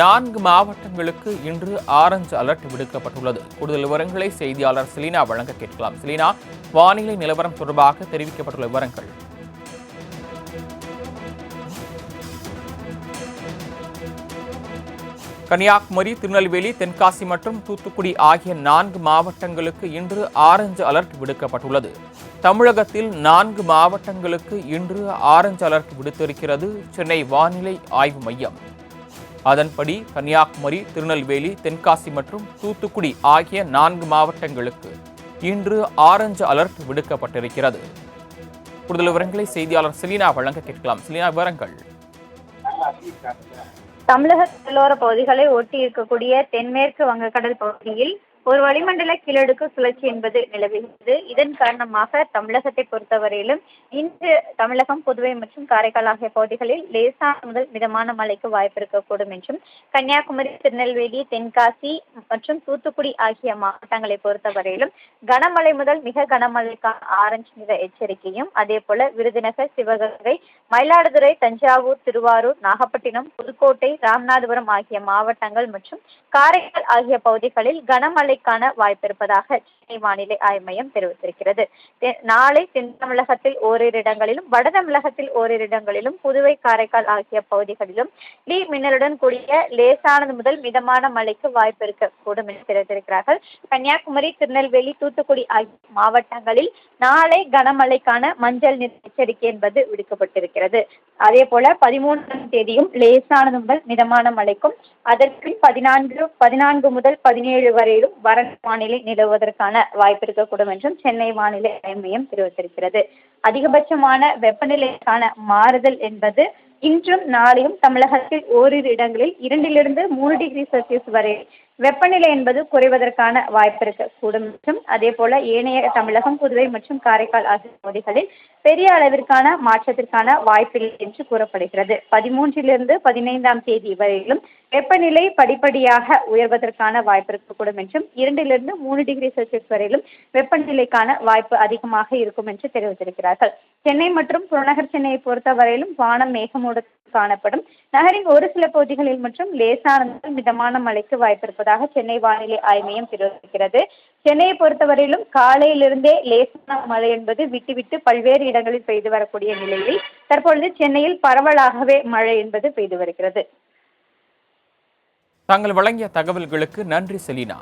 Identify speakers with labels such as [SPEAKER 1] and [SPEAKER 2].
[SPEAKER 1] 4 மாவட்டங்களுக்கு இன்று orange alert விடுக்கப்பட்டுள்ளது. கூடுதல் விவரங்களை செய்தியாளர் செலினா வழங்க கேட்கலாம். செலினா, வானிலை நிலவரம் தொடர்பாக தெரிவிக்கப்பட்டுள்ள விவரங்கள். கன்னியாகுமரி, திருநெல்வேலி, தென்காசி மற்றும் தூத்துக்குடி ஆகிய 4 மாவட்டங்களுக்கு இன்று ஆரஞ்சு அலர்ட் விடுக்கப்பட்டுள்ளது. தமிழகத்தில் 4 மாவட்டங்களுக்கு இன்று ஆரஞ்சு அலர்ட் விடுத்திருக்கிறது சென்னை வானிலை ஆய்வு மையம். அதன்படி கன்னியாகுமரி, திருநெல்வேலி, தென்காசி மற்றும் தூத்துக்குடி ஆகிய 4 மாவட்டங்களுக்கு இன்று ஆரஞ்சு அலர்ட் விடுக்கப்பட்டிருக்கிறது. கூடுதல் விவரங்களை செய்தியாளர் செலினா வழங்க கேட்கலாம். செலினா, விவரங்கள்.
[SPEAKER 2] தமிழக கடலோர பகுதிகளை ஒட்டி இருக்கக்கூடிய தென்மேற்கு வங்கக்கடல் பகுதியில் ஒரு வளிமண்டல கீழடுக்கு சுழற்சி என்பது நிலவுகிறது. இதன் காரணமாக தமிழகத்தை பொறுத்தவரையிலும் இன்று தமிழகம், புதுவை மற்றும் காரைக்கால் ஆகிய பகுதிகளில் லேசான முதல் மிதமான மழைக்கு வாய்ப்பு இருக்கக்கூடும் என்றும், கன்னியாகுமரி, திருநெல்வேலி, தென்காசி மற்றும் தூத்துக்குடி ஆகிய மாவட்டங்களை பொறுத்தவரையிலும் கனமழை முதல் மிக கனமழைக்கான ஆரஞ்சு நிற எச்சரிக்கையும், அதே போல விருதுநகர், சிவகங்கை, மயிலாடுதுறை, தஞ்சாவூர், திருவாரூர், நாகப்பட்டினம், புதுக்கோட்டை, ராமநாதபுரம் ஆகிய மாவட்டங்கள் மற்றும் காரைக்கால் ஆகிய பகுதிகளில் கனமழைக்கான வாய்ப்பு இருப்பதாக சென்னை வானிலை ஆய்வு மையம் தெரிவித்திருக்கிறது. நாளை தென் தமிழகத்தில் ஓரிரு இடங்களிலும், வட தமிழகத்தில் ஓரிரு இடங்களிலும், புதுவை, காரைக்கால் ஆகிய பகுதிகளிலும் இடி மின்னலுடன் கூடிய லேசானது முதல் மிதமான மழைக்கு வாய்ப்பு இருக்கக்கூடும் என்று தெரிவித்திருக்கிறார்கள். கன்னியாகுமரி, திருநெல்வேலி, தூத்துக்குடி ஆகிய மாவட்டங்களில் நாளை கனமழைக்கான மஞ்சள் நிற எச்சரிக்கை என்பது விடுக்கப்பட்டிருக்கிறது. அதே போல 13ஆம் தேதியும் லேசானது முதல் மிதமான மழைக்கும், அதற்கு 14 முதல் 17 வரையிலும் வறண்ட வானிலை நிலவுவதற்கான வாய்ப்பு இருக்கக்கூடும் என்றும் சென்னை வானிலை ஆய்வு மையம் தெரிவித்திருக்கிறது. அதிகபட்சமான வெப்பநிலைக்கான மாறுதல் என்பது இன்றும் நாளையும் தமிழகத்தில் ஓரிரு இடங்களில் 2 to 3 டிகிரி செல்சியஸ் வரை வெப்பநிலை என்பது குறைவதற்கான வாய்ப்பு இருக்கக்கூடும் என்றும், அதே போல ஏனைய தமிழகம், புதுவை மற்றும் காரைக்கால் ஆகிய பகுதிகளில் பெரிய அளவிற்கான மாற்றத்திற்கான வாய்ப்பில்லை என்று கூறப்படுகிறது. 13 to 15ஆம் தேதி வரையிலும் வெப்பநிலை படிப்படியாக உயர்வதற்கான வாய்ப்பு இருக்கக்கூடும் என்றும், 2 to 3 டிகிரி செல்சியஸ் வரையிலும் வெப்பநிலைக்கான வாய்ப்பு அதிகமாக இருக்கும் என்று தெரிவித்திருக்கிறார்கள். சென்னை மற்றும் புறநகர் சென்னையை பொறுத்தவரையிலும் வானம் மேகமூட்டத்துடன் காணப்படும். நகரின் ஒரு சில பகுதிகளில் மற்றும் லேசான மிதமான மழைக்கு வாய்ப்பு இருப்பதாக சென்னை வானிலை ஆய்வு மையம் தெரிவித்திருக்கிறது. சென்னையை பொறுத்தவரையிலும் காலையிலிருந்தே லேசான மழை என்பது விட்டு பல்வேறு இடங்களில் பெய்து வரக்கூடிய நிலையில் தற்பொழுது சென்னையில் பரவலாகவே மழை என்பது பெய்து வருகிறது.
[SPEAKER 1] தாங்கள் வழங்கிய தகவல்களுக்கு நன்றி செலினா.